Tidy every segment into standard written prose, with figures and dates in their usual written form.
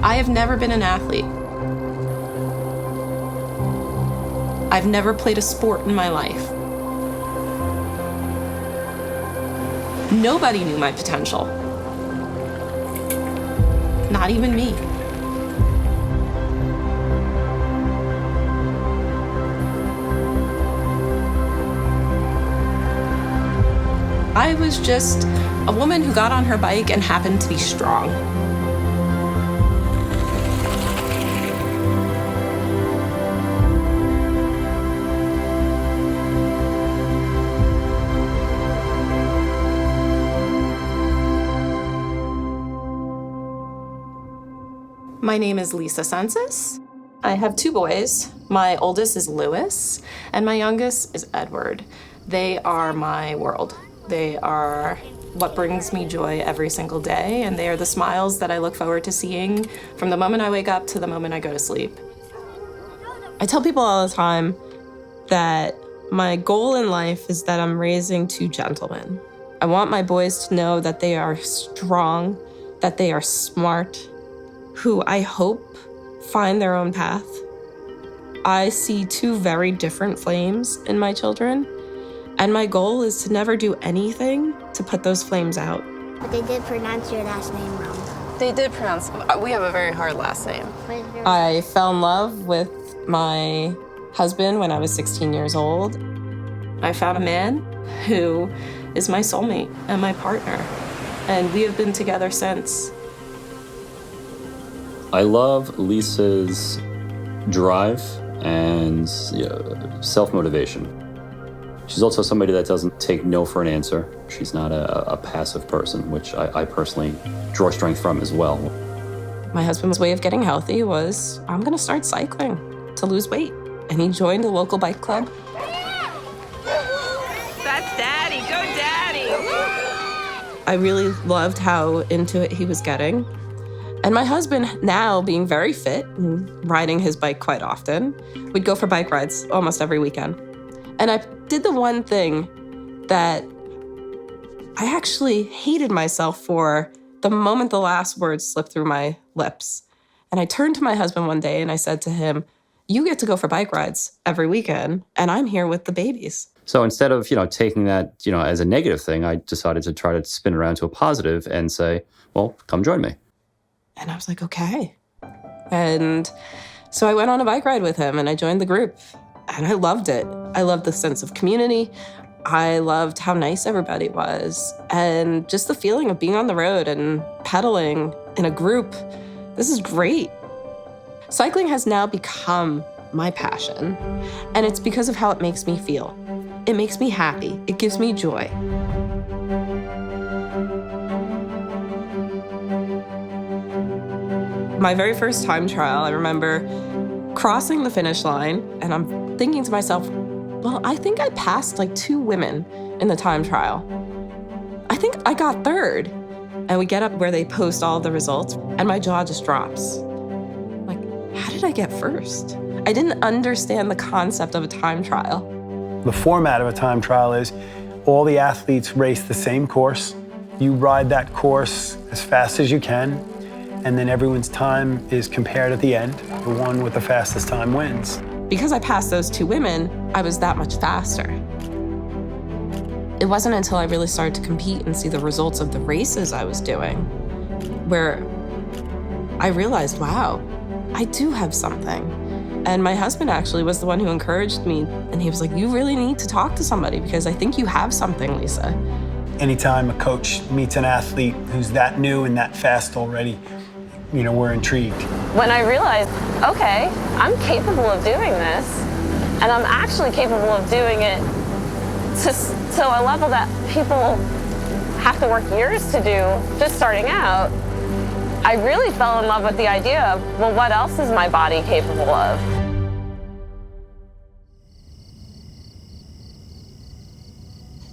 I have never been an athlete. I've never played a sport in my life. Nobody knew my potential. Not even me. I was just a woman who got on her bike and happened to be strong. My name is Lisa Census. I have 2 boys. My oldest is Lewis, and my youngest is Edward. They are my world. They are what brings me joy every single day, and they are the smiles that I look forward to seeing from the moment I wake up to the moment I go to sleep. I tell people all the time that my goal in life is that I'm raising 2 gentlemen. I want my boys to know that they are strong, that they are smart, who I hope find their own path. I see 2 very different flames in my children, and my goal is to never do anything to put those flames out. But they did pronounce your last name wrong. They did pronounce, we have a very hard last name. What is your I fell in love with my husband when I was 16 years old. I found a man who is my soulmate and my partner, and we have been together since. I love Lisa's drive and self-motivation. She's also somebody that doesn't take no for an answer. She's not a passive person, which I personally draw strength from as well. My husband's way of getting healthy was, I'm gonna start cycling to lose weight. And he joined a local bike club. That's Daddy, go Daddy! I really loved how into it he was getting. And my husband, now being very fit and riding his bike quite often, would go for bike rides almost every weekend. And I did the one thing that I actually hated myself for the moment the last words slipped through my lips. And I turned to my husband one day and I said to him, you get to go for bike rides every weekend, and I'm here with the babies. So instead of, taking that, as a negative thing, I decided to try to spin it around to a positive and say, well, come join me. And I was like, okay. And so I went on a bike ride with him and I joined the group and I loved it. I loved the sense of community. I loved how nice everybody was and just the feeling of being on the road and pedaling in a group. This is great. Cycling has now become my passion, and it's because of how it makes me feel. It makes me happy. It gives me joy. My very first time trial, I remember crossing the finish line, and I'm thinking to myself, well, I think I passed like 2 women in the time trial. I think I got 3rd. And we get up where they post all the results, and my jaw just drops. Like, how did I get 1st? I didn't understand the concept of a time trial. The format of a time trial is all the athletes race the same course. You ride that course as fast as you can, and then everyone's time is compared at the end. The one with the fastest time wins. Because I passed those 2 women, I was that much faster. It wasn't until I really started to compete and see the results of the races I was doing where I realized, wow, I do have something. And my husband actually was the one who encouraged me. And he was like, you really need to talk to somebody because I think you have something, Lisa. Anytime a coach meets an athlete who's that new and that fast already, we're intrigued. When I realized, okay, I'm capable of doing this, and I'm actually capable of doing it to a level that people have to work years to do just starting out, I really fell in love with the idea of, well, what else is my body capable of?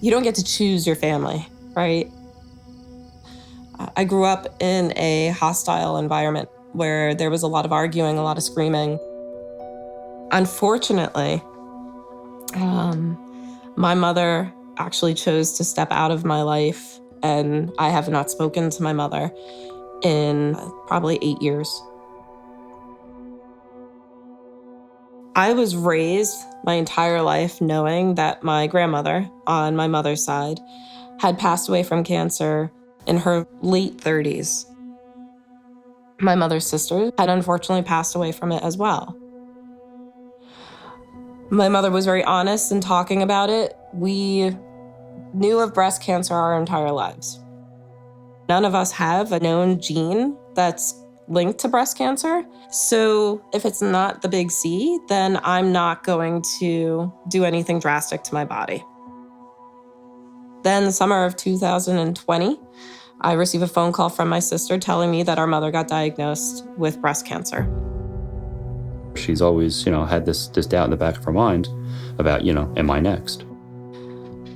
You don't get to choose your family, right? I grew up in a hostile environment where there was a lot of arguing, a lot of screaming. Unfortunately, my mother actually chose to step out of my life, and I have not spoken to my mother in probably 8 years. I was raised my entire life knowing that my grandmother, on my mother's side, had passed away from cancer in her late 30s. My mother's sister had unfortunately passed away from it as well. My mother was very honest in talking about it. We knew of breast cancer our entire lives. None of us have a known gene that's linked to breast cancer. So if it's not the big C, then I'm not going to do anything drastic to my body. Then the summer of 2020, I received a phone call from my sister telling me that our mother got diagnosed with breast cancer. She's always, had this doubt in the back of her mind about, am I next?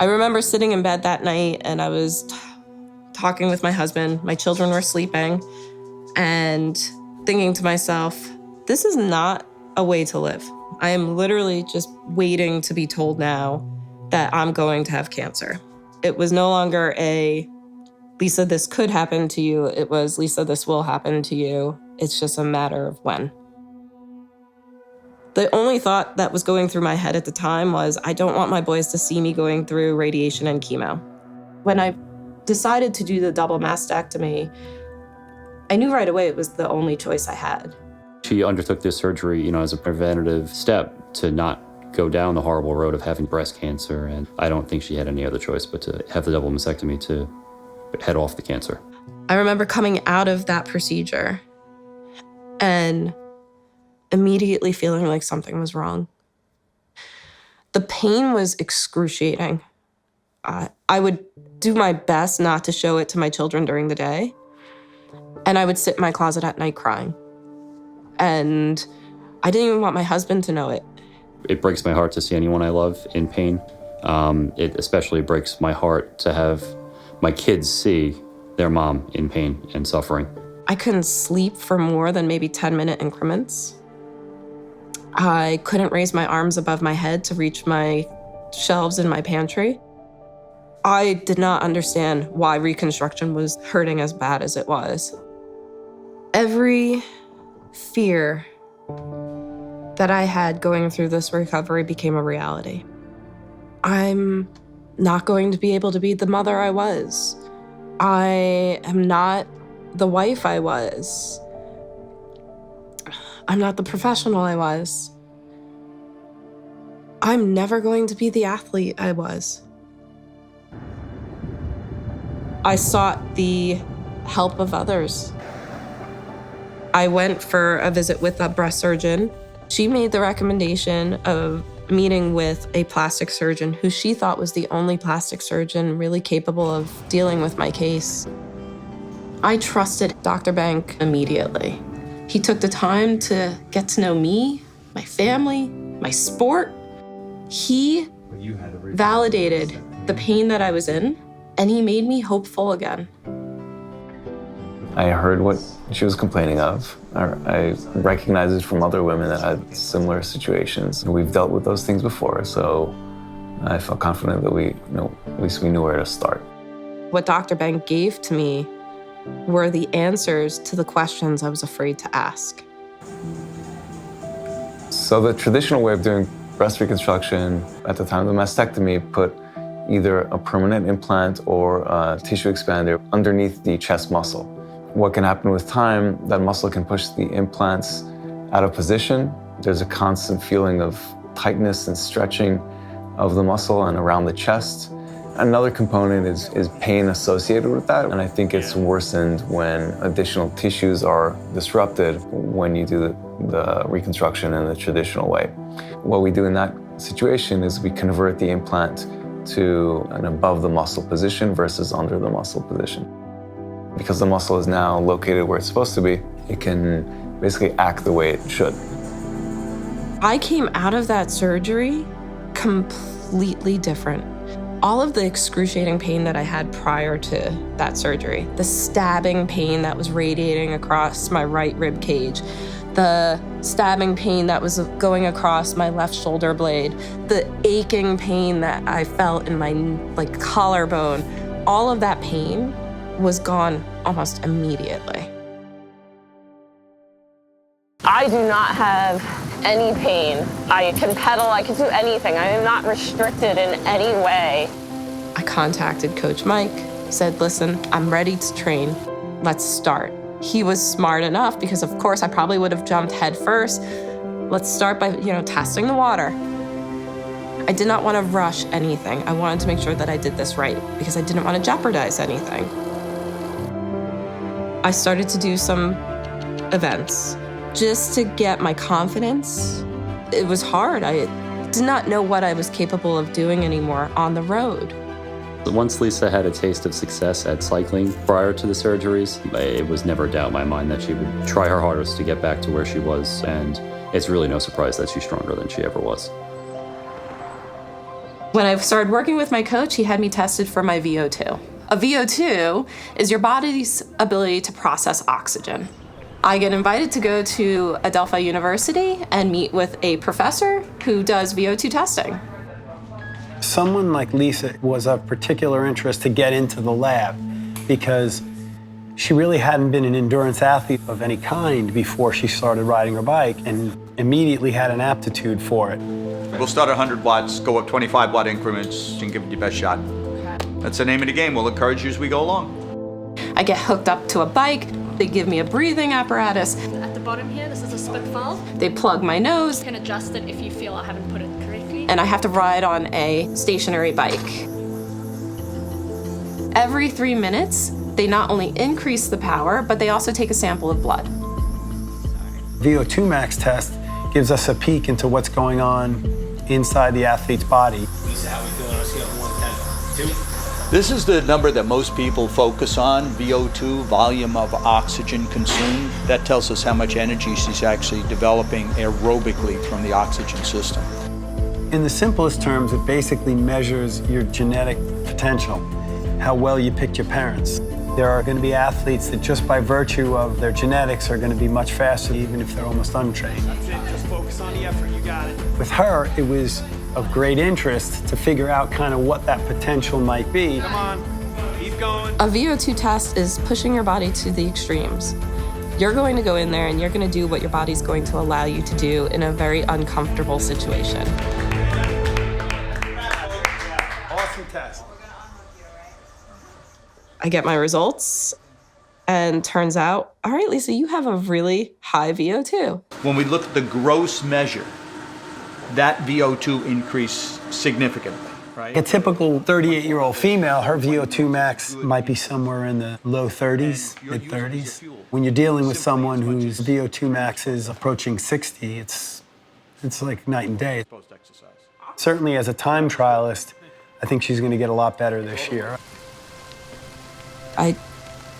I remember sitting in bed that night and I was talking with my husband. My children were sleeping and thinking to myself, this is not a way to live. I am literally just waiting to be told now that I'm going to have cancer. It was no longer a, Lisa, this could happen to you. It was, Lisa, this will happen to you. It's just a matter of when. The only thought that was going through my head at the time was, I don't want my boys to see me going through radiation and chemo. When I decided to do the double mastectomy, I knew right away it was the only choice I had. She undertook this surgery, as a preventative step to not go down the horrible road of having breast cancer. And I don't think she had any other choice but to have the double mastectomy to head off the cancer. I remember coming out of that procedure and immediately feeling like something was wrong. The pain was excruciating. I would do my best not to show it to my children during the day. And I would sit in my closet at night crying. And I didn't even want my husband to know it. It breaks my heart to see anyone I love in pain. It especially breaks my heart to have my kids see their mom in pain and suffering. I couldn't sleep for more than maybe 10-minute increments. I couldn't raise my arms above my head to reach my shelves in my pantry. I did not understand why Reconstruction was hurting as bad as it was. Every fear that I had going through this recovery became a reality. I'm not going to be able to be the mother I was. I am not the wife I was. I'm not the professional I was. I'm never going to be the athlete I was. I sought the help of others. I went for a visit with a breast surgeon. She made the recommendation of meeting with a plastic surgeon who she thought was the only plastic surgeon really capable of dealing with my case. I trusted Dr. Bank immediately. He took the time to get to know me, my family, my sport. He validated the pain that I was in, and he made me hopeful again. I heard what she was complaining of. I recognized it from other women that had similar situations. We've dealt with those things before, so I felt confident that at least we knew where to start. What Dr. Bank gave to me were the answers to the questions I was afraid to ask. So the traditional way of doing breast reconstruction at the time of the mastectomy put either a permanent implant or a tissue expander underneath the chest muscle. What can happen with time, that muscle can push the implants out of position. There's a constant feeling of tightness and stretching of the muscle and around the chest. Another component is pain associated with that, and I think it's worsened when additional tissues are disrupted when you do the reconstruction in the traditional way. What we do in that situation is we convert the implant to an above the muscle position versus under the muscle position. Because the muscle is now located where it's supposed to be, it can basically act the way it should. I came out of that surgery completely different. All of the excruciating pain that I had prior to that surgery, the stabbing pain that was radiating across my right rib cage, the stabbing pain that was going across my left shoulder blade, the aching pain that I felt in my collarbone, all of that pain was gone almost immediately. I do not have any pain. I can pedal, I can do anything. I am not restricted in any way. I contacted Coach Mike, said, listen, I'm ready to train. Let's start. He was smart enough because, of course, I probably would have jumped head first. Let's start by, testing the water. I did not want to rush anything. I wanted to make sure that I did this right because I didn't want to jeopardize anything. I started to do some events just to get my confidence. It was hard. I did not know what I was capable of doing anymore on the road. Once Lisa had a taste of success at cycling prior to the surgeries, it was never a doubt in my mind that she would try her hardest to get back to where she was, and it's really no surprise that she's stronger than she ever was. When I started working with my coach, he had me tested for my VO2. A VO2 is your body's ability to process oxygen. I get invited to go to Adelphi University and meet with a professor who does VO2 testing. Someone like Lisa was of particular interest to get into the lab because she really hadn't been an endurance athlete of any kind before she started riding her bike and immediately had an aptitude for it. We'll start at 100 watts, go up 25 watt increments, and give it your best shot. That's the name of the game. We'll encourage you as we go along. I get hooked up to a bike. They give me a breathing apparatus. At the bottom here, this is a split valve. They plug my nose. You can adjust it if you feel I haven't put it correctly. And I have to ride on a stationary bike. Every 3 minutes, they not only increase the power, but they also take a sample of blood. VO2 max test gives us a peek into what's going on inside the athlete's body. Lisa, how are we feeling on a scale of 1 to 10? 2? This is the number that most people focus on, VO2, volume of oxygen consumed. That tells us how much energy she's actually developing aerobically from the oxygen system. In the simplest terms, it basically measures your genetic potential, how well you picked your parents. There are going to be athletes that just by virtue of their genetics are going to be much faster, even if they're almost untrained. That's it, just focus on the effort, you got it. With her, it was of great interest to figure out kind of what that potential might be. Come on, keep going. A VO2 test is pushing your body to the extremes. You're going to go in there and you're going to do what your body's going to allow you to do in a very uncomfortable situation. Awesome test. I get my results, and turns out, all right, Lisa, you have a really high VO2. When we look at the gross measure, that VO2 increased significantly, right? A typical 38-year-old female, her VO2 max might be somewhere in the low 30s, mid 30s. When you're dealing with someone whose VO2 max is approaching 60, it's like night and day. Certainly as a time trialist, I think she's going to get a lot better this year. I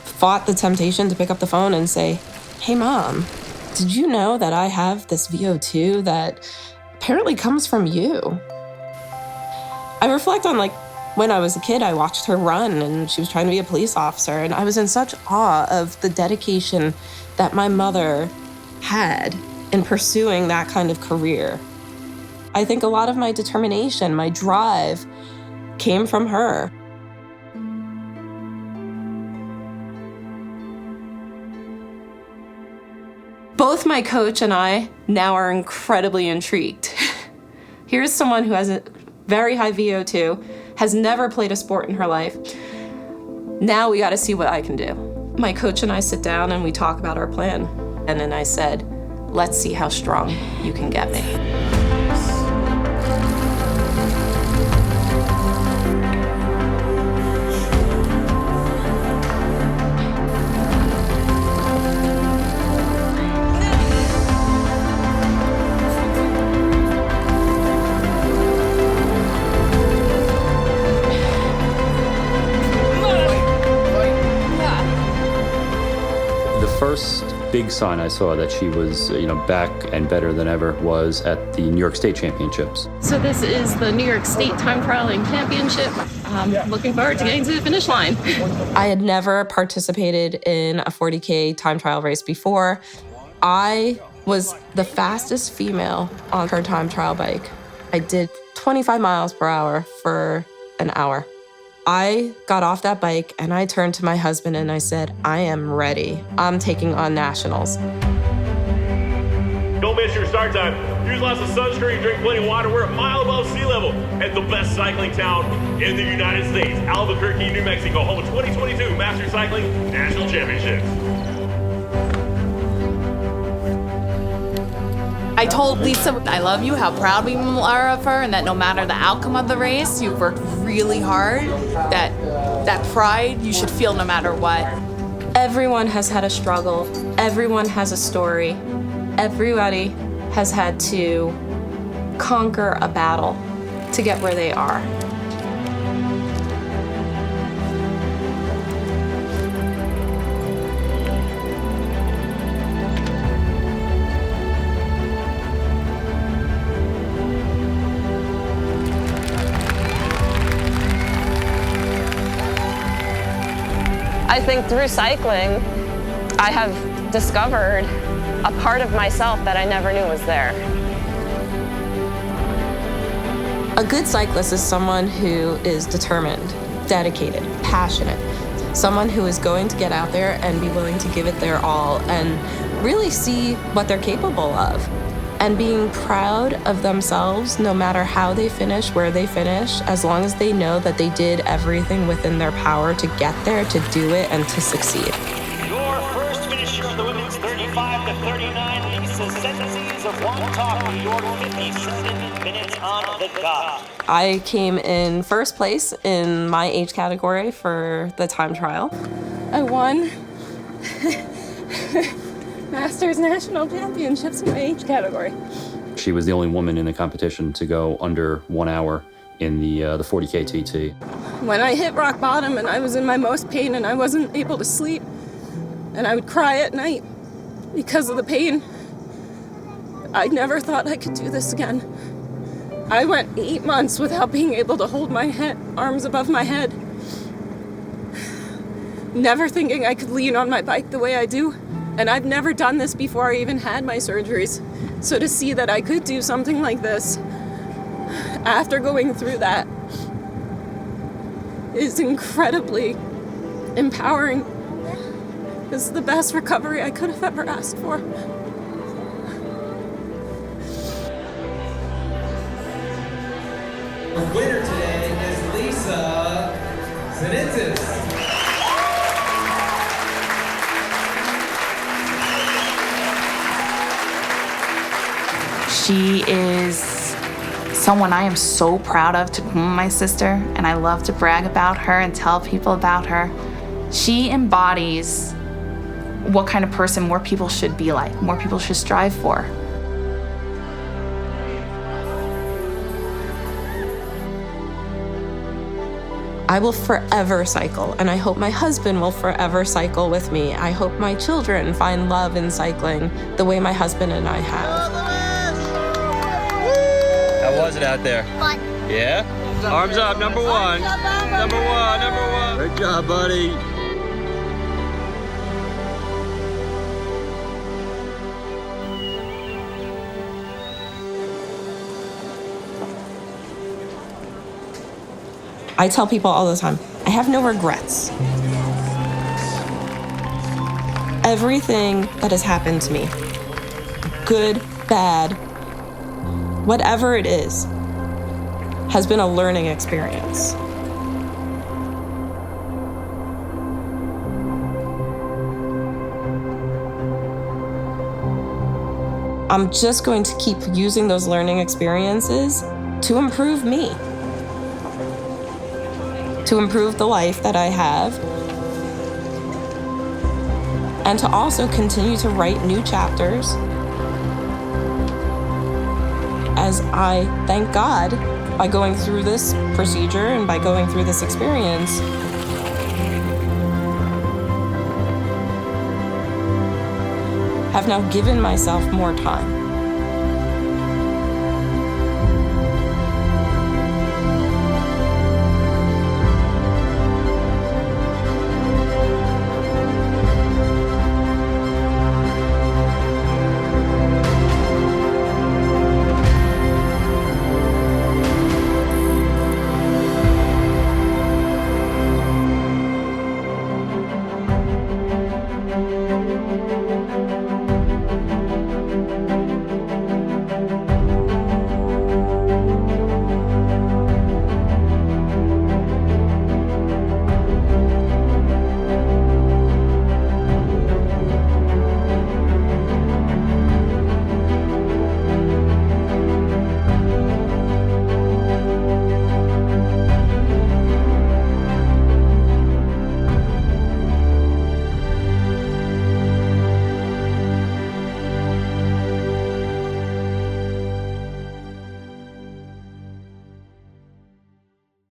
fought the temptation to pick up the phone and say, hey, Mom, did you know that I have this VO2 that apparently comes from you? I reflect on when I was a kid, I watched her run and she was trying to be a police officer, and I was in such awe of the dedication that my mother had in pursuing that kind of career. I think a lot of my determination, my drive, came from her. Both my coach and I now are incredibly intrigued. Here's someone who has a very high VO2, has never played a sport in her life. Now we got to see what I can do. My coach and I sit down and we talk about our plan. And then I said, let's see how strong you can get me. First big sign I saw that she was, back and better than ever was at the New York State Championships. So this is the New York State Time Trialing Championship. I'm looking forward to getting to the finish line. I had never participated in a 40K time trial race before. I was the fastest female on her time trial bike. I did 25 miles per hour for an hour. I got off that bike and I turned to my husband and I said, I am ready. I'm taking on nationals. Go don't miss your start time. Use lots of sunscreen, drink plenty of water. We're a mile above sea level at the best cycling town in the United States, Albuquerque, New Mexico, home of 2022 Master Cycling National Championships. I told Lisa I love you, how proud we are of her, and that no matter the outcome of the race, you've worked really hard. That pride you should feel no matter what. Everyone has had a struggle. Everyone has a story. Everybody has had to conquer a battle to get where they are. I think through cycling, I have discovered a part of myself that I never knew was there. A good cyclist is someone who is determined, dedicated, passionate, someone who is going to get out there and be willing to give it their all and really see what they're capable of. And being proud of themselves, no matter how they finish, where they finish, as long as they know that they did everything within their power to get there, to do it, and to succeed. Your first finisher of the women's 35 to 39, Lisa Senses of Wontalk, New York, 57 minutes on the dot. I came in first place in my age category for the time trial. I won Masters National Championships in my age category. She was the only woman in the competition to go under 1 hour in the 40K TT. When I hit rock bottom and I was in my most pain and I wasn't able to sleep, and I would cry at night because of the pain, I never thought I could do this again. I went 8 months without being able to hold my arms above my head. Never thinking I could lean on my bike the way I do. And I've never done this before I even had my surgeries. So to see that I could do something like this after going through that is incredibly empowering. This is the best recovery I could have ever asked for. The winner today is Lisa Senses. She is someone I am so proud of to call my sister, and I love to brag about her and tell people about her. She embodies what kind of person more people should be like, more people should strive for. I will forever cycle, and I hope my husband will forever cycle with me. I hope my children find love in cycling the way my husband and I have. How was it out there? Fun. Yeah? Arms up, number one. Number one, number one. Good job, buddy. I tell people all the time, I have no regrets. Everything that has happened to me, good, bad, whatever it is, has been a learning experience. I'm just going to keep using those learning experiences to improve me, to improve the life that I have, and to also continue to write new chapters as I thank God by going through this procedure and by going through this experience. Have now given myself more time.